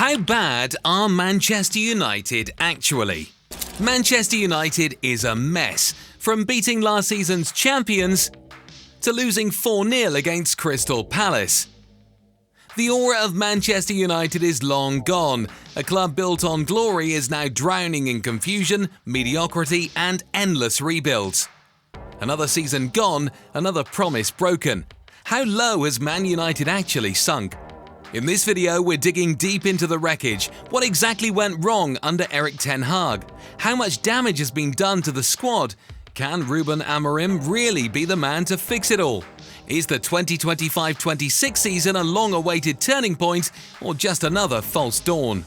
How bad are Manchester United actually? Manchester United is a mess, from beating last season's champions to losing 4-0 against Crystal Palace. The aura of Manchester United is long gone. A club built on glory is now drowning in confusion, mediocrity and endless rebuilds. Another season gone, another promise broken. How low has Man United actually sunk? In this video, we're digging deep into the wreckage. What exactly went wrong under Erik Ten Hag? How much damage has been done to the squad? Can Ruben Amorim really be the man to fix it all? Is the 2025-26 season a long-awaited turning point or just another false dawn?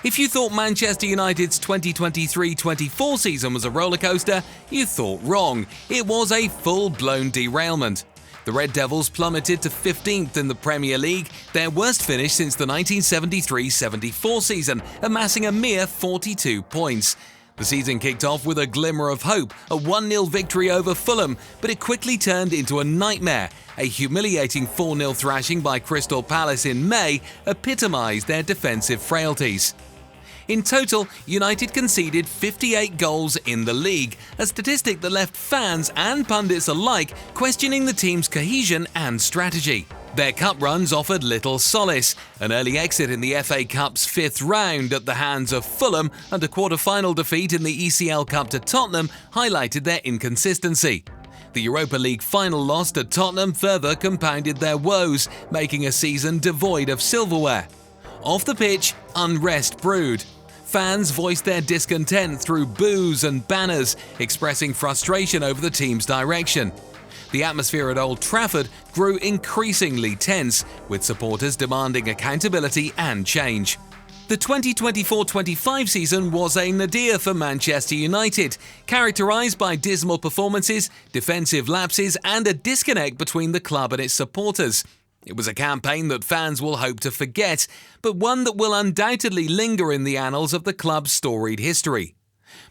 If you thought Manchester United's 2023-24 season was a rollercoaster, you thought wrong. It was a full-blown derailment. The Red Devils plummeted to 15th in the Premier League, their worst finish since the 1973-74 season, amassing a mere 42 points. The season kicked off with a glimmer of hope, a 1-0 victory over Fulham, but it quickly turned into a nightmare. A humiliating 4-0 thrashing by Crystal Palace in May epitomised their defensive frailties. In total, United conceded 58 goals in the league, a statistic that left fans and pundits alike questioning the team's cohesion and strategy. Their cup runs offered little solace. An early exit in the FA Cup's fifth round at the hands of Fulham and a quarter-final defeat in the ECL Cup to Tottenham highlighted their inconsistency. The Europa League final loss to Tottenham further compounded their woes, making a season devoid of silverware. Off the pitch, unrest brewed. Fans voiced their discontent through boos and banners, expressing frustration over the team's direction. The atmosphere at Old Trafford grew increasingly tense, with supporters demanding accountability and change. The 2024-25 season was a nadir for Manchester United, characterised by dismal performances, defensive lapses and a disconnect between the club and its supporters. It was a campaign that fans will hope to forget, but one that will undoubtedly linger in the annals of the club's storied history.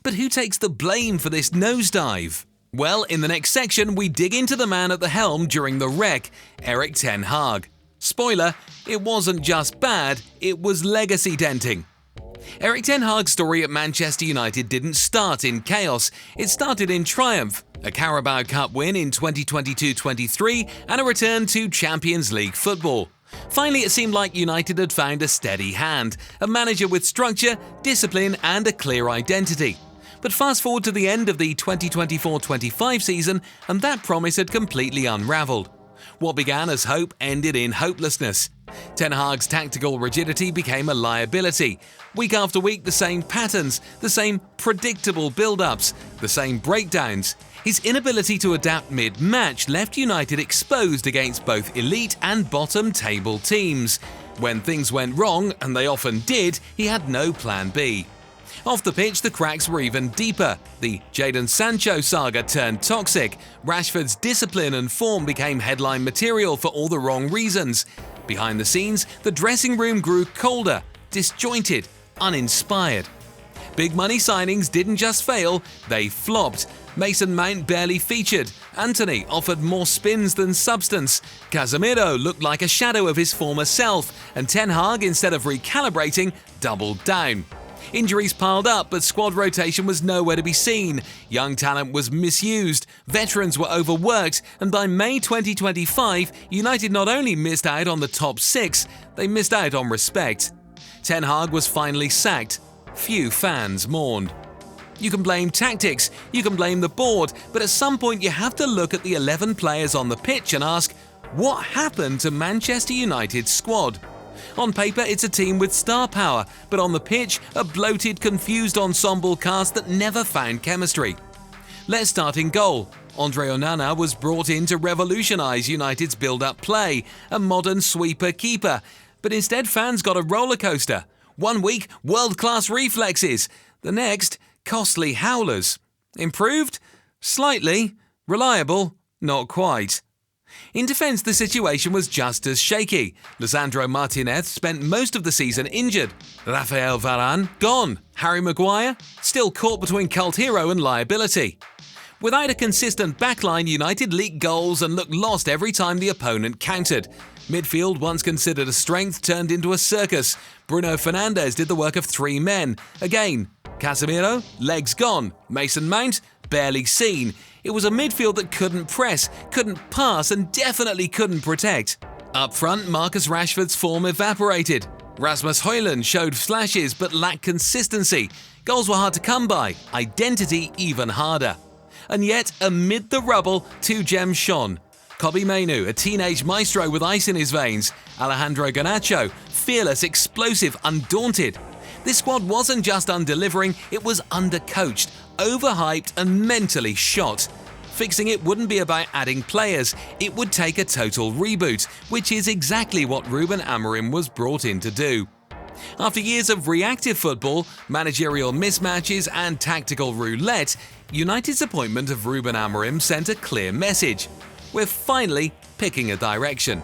But who takes the blame for this nosedive? Well, in the next section, we dig into the man at the helm during the wreck, Erik Ten Hag. Spoiler, it wasn't just bad, it was legacy denting. Erik Ten Hag's story at Manchester United didn't start in chaos, it started in triumph. A Carabao Cup win in 2022-23 and a return to Champions League football. Finally, it seemed like United had found a steady hand, a manager with structure, discipline and a clear identity. But fast forward to the end of the 2024-25 season and that promise had completely unravelled. What began as hope ended in hopelessness. Ten Hag's tactical rigidity became a liability. Week after week, the same patterns, the same predictable build-ups, the same breakdowns. His inability to adapt mid-match left United exposed against both elite and bottom-table teams. When things went wrong, and they often did, he had no plan B. Off the pitch, the cracks were even deeper. The Jadon Sancho saga turned toxic. Rashford's discipline and form became headline material for all the wrong reasons. Behind the scenes, the dressing room grew colder, disjointed, uninspired. Big money signings didn't just fail, they flopped. Mason Mount barely featured. Antony offered more spins than substance. Casemiro looked like a shadow of his former self. And Ten Hag, instead of recalibrating, doubled down. Injuries piled up, but squad rotation was nowhere to be seen. Young talent was misused, veterans were overworked, and by May 2025, United not only missed out on the top six, they missed out on respect. Ten Hag was finally sacked. Few fans mourned. You can blame tactics, you can blame the board, but at some point you have to look at the 11 players on the pitch and ask, what happened to Manchester United's squad? On paper, it's a team with star power, but on the pitch, a bloated, confused ensemble cast that never found chemistry. Let's start in goal. Andre Onana was brought in to revolutionise United's build-up play, a modern sweeper-keeper. But instead, fans got a rollercoaster. 1 week, world-class reflexes. The next, costly howlers. Improved? Slightly. Reliable? Not quite. In defence, the situation was just as shaky. Lisandro Martinez spent most of the season injured. Rafael Varane, gone. Harry Maguire, still caught between cult hero and liability. Without a consistent backline, United leaked goals and looked lost every time the opponent countered. Midfield, once considered a strength, turned into a circus. Bruno Fernandes did the work of 3 men. Again, Casemiro, legs gone. Mason Mount, barely seen. It was a midfield that couldn't press, couldn't pass, and definitely couldn't protect. Up front, Marcus Rashford's form evaporated. Rasmus Højlund showed flashes but lacked consistency. Goals were hard to come by, identity even harder. And yet, amid the rubble, 2 gems shone. Kobbie Mainoo, a teenage maestro with ice in his veins. Alejandro Garnacho, fearless, explosive, undaunted. This squad wasn't just undelivering, it was undercoached, overhyped and mentally shot. Fixing it wouldn't be about adding players, it would take a total reboot, which is exactly what Ruben Amorim was brought in to do. After years of reactive football, managerial mismatches and tactical roulette, United's appointment of Ruben Amorim sent a clear message. We're finally picking a direction.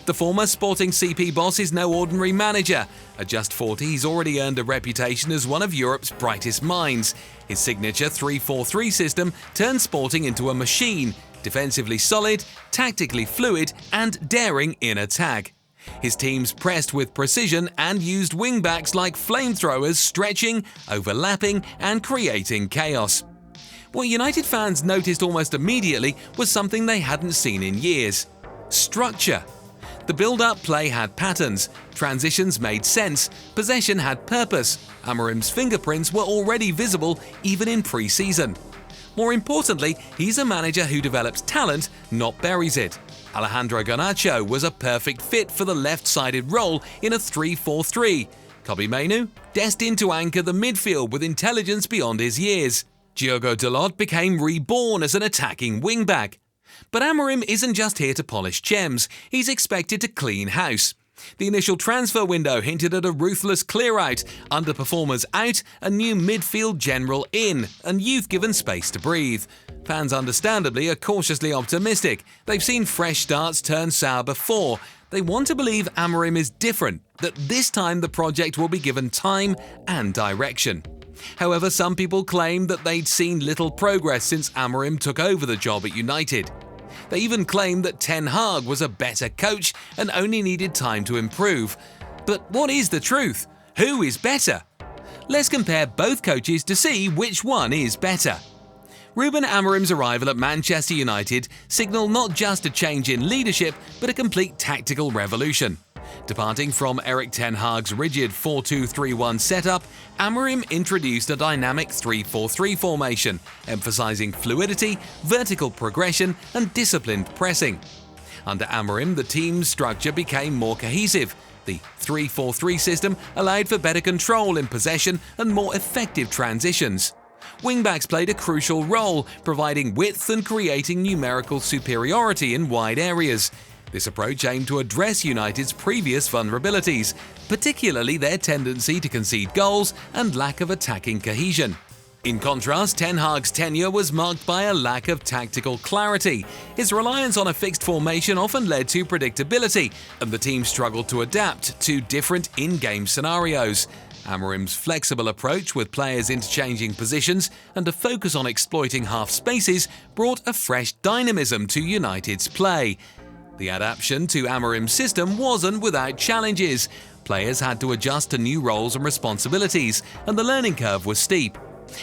The former Sporting CP boss is no ordinary manager. At just 40, he's already earned a reputation as one of Europe's brightest minds. His signature 3-4-3 system turned Sporting into a machine, defensively solid, tactically fluid, and daring in attack. His teams pressed with precision and used wing-backs like flamethrowers, stretching, overlapping, and creating chaos. What United fans noticed almost immediately was something they hadn't seen in years: structure. The build-up play had patterns, transitions made sense, possession had purpose. Amorim's fingerprints were already visible even in pre-season. More importantly, he's a manager who develops talent, not buries it. Alejandro Garnacho was a perfect fit for the left-sided role in a 3-4-3. Kobbie Mainoo, destined to anchor the midfield with intelligence beyond his years. Diogo Dalot became reborn as an attacking wing-back. But Amorim isn't just here to polish gems, he's expected to clean house. The initial transfer window hinted at a ruthless clear-out, underperformers out, a new midfield general in, and youth given space to breathe. Fans understandably are cautiously optimistic. They've seen fresh starts turn sour before. They want to believe Amorim is different, that this time the project will be given time and direction. However, some people claim that they'd seen little progress since Amorim took over the job at United. They even claimed that Ten Hag was a better coach and only needed time to improve. But what is the truth? Who is better? Let's compare both coaches to see which one is better. Ruben Amorim's arrival at Manchester United signalled not just a change in leadership, but a complete tactical revolution. Departing from Erik Ten Hag's rigid 4-2-3-1 setup, Amorim introduced a dynamic 3-4-3 formation, emphasising fluidity, vertical progression and disciplined pressing. Under Amorim, the team's structure became more cohesive. The 3-4-3 system allowed for better control in possession and more effective transitions. Wingbacks played a crucial role, providing width and creating numerical superiority in wide areas. This approach aimed to address United's previous vulnerabilities, particularly their tendency to concede goals and lack of attacking cohesion. In contrast, Ten Hag's tenure was marked by a lack of tactical clarity. His reliance on a fixed formation often led to predictability, and the team struggled to adapt to different in-game scenarios. Amorim's flexible approach with players interchanging positions and a focus on exploiting half spaces brought a fresh dynamism to United's play. The adaptation to Amorim's system wasn't without challenges. Players had to adjust to new roles and responsibilities, and the learning curve was steep.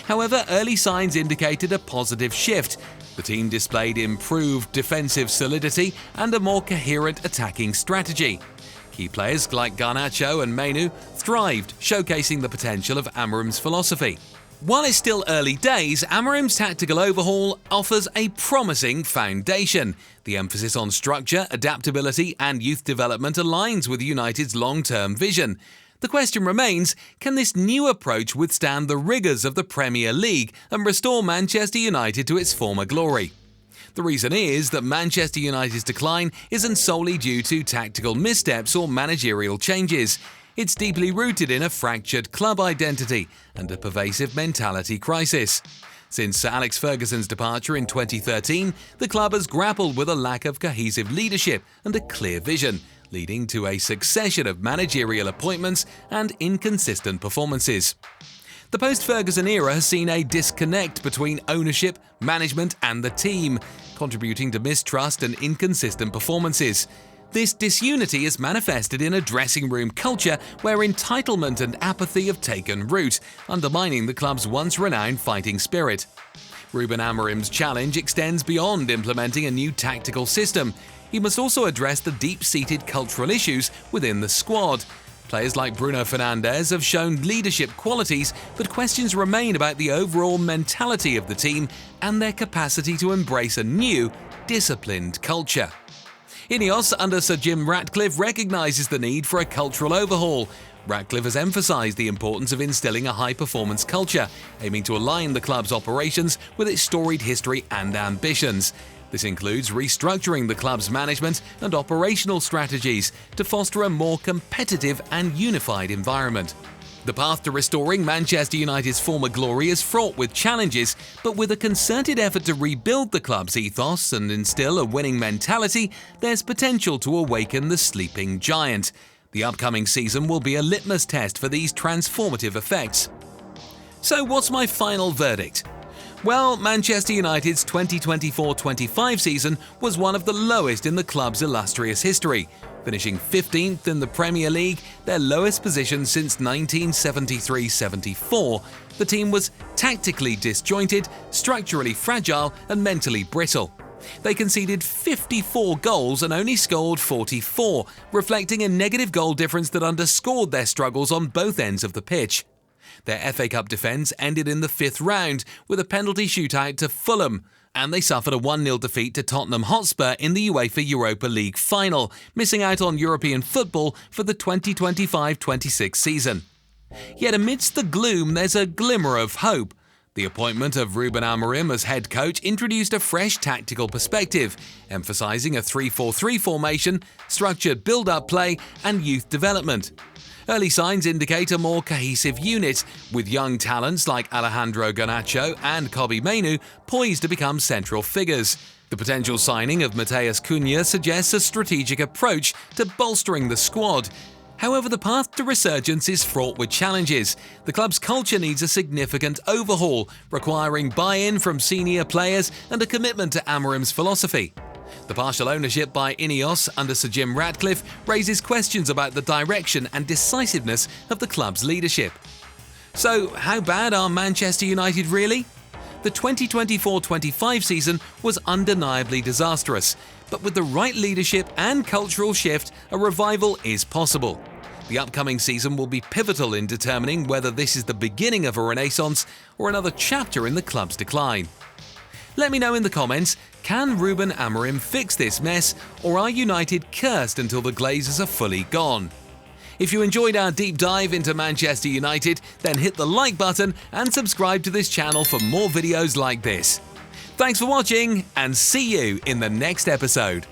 However, early signs indicated a positive shift. The team displayed improved defensive solidity and a more coherent attacking strategy. Key players like Garnacho and Mainoo thrived, showcasing the potential of Amorim's philosophy. While it's still early days, Amorim's tactical overhaul offers a promising foundation. The emphasis on structure, adaptability and youth development aligns with United's long-term vision. The question remains, can this new approach withstand the rigours of the Premier League and restore Manchester United to its former glory? The reason is that Manchester United's decline isn't solely due to tactical missteps or managerial changes. It's deeply rooted in a fractured club identity and a pervasive mentality crisis. Since Sir Alex Ferguson's departure in 2013, the club has grappled with a lack of cohesive leadership and a clear vision, leading to a succession of managerial appointments and inconsistent performances. The post-Ferguson era has seen a disconnect between ownership, management and the team, contributing to mistrust and inconsistent performances. This disunity is manifested in a dressing room culture where entitlement and apathy have taken root, undermining the club's once renowned fighting spirit. Ruben Amorim's challenge extends beyond implementing a new tactical system. He must also address the deep-seated cultural issues within the squad. Players like Bruno Fernandes have shown leadership qualities, but questions remain about the overall mentality of the team and their capacity to embrace a new, disciplined culture. Ineos under Sir Jim Ratcliffe recognises the need for a cultural overhaul. Ratcliffe has emphasised the importance of instilling a high-performance culture, aiming to align the club's operations with its storied history and ambitions. This includes restructuring the club's management and operational strategies to foster a more competitive and unified environment. The path to restoring Manchester United's former glory is fraught with challenges, but with a concerted effort to rebuild the club's ethos and instill a winning mentality, there's potential to awaken the sleeping giant. The upcoming season will be a litmus test for these transformative effects. So what's my final verdict? Well, Manchester United's 2024-25 season was one of the lowest in the club's illustrious history, finishing 15th in the Premier League, their lowest position since 1973-74. The team was tactically disjointed, structurally fragile, and mentally brittle. They conceded 54 goals and only scored 44, reflecting a negative goal difference that underscored their struggles on both ends of the pitch. Their FA Cup defence ended in the 5th round with a penalty shootout to Fulham, and they suffered a 1-0 defeat to Tottenham Hotspur in the UEFA Europa League final, missing out on European football for the 2025-26 season. Yet amidst the gloom, there's a glimmer of hope. The appointment of Ruben Amorim as head coach introduced a fresh tactical perspective, emphasising a 3-4-3 formation, structured build-up play, and youth development. Early signs indicate a more cohesive unit, with young talents like Alejandro Garnacho and Kobbie Mainoo poised to become central figures. The potential signing of Matheus Cunha suggests a strategic approach to bolstering the squad. However, the path to resurgence is fraught with challenges. The club's culture needs a significant overhaul, requiring buy-in from senior players and a commitment to Amorim's philosophy. The partial ownership by Ineos under Sir Jim Ratcliffe raises questions about the direction and decisiveness of the club's leadership. So, how bad are Manchester United really? The 2024-25 season was undeniably disastrous, but with the right leadership and cultural shift, a revival is possible. The upcoming season will be pivotal in determining whether this is the beginning of a renaissance or another chapter in the club's decline. Let me know in the comments, can Ruben Amorim fix this mess, or are United cursed until the Glazers are fully gone? If you enjoyed our deep dive into Manchester United, then hit the like button and subscribe to this channel for more videos like this. Thanks for watching, and see you in the next episode.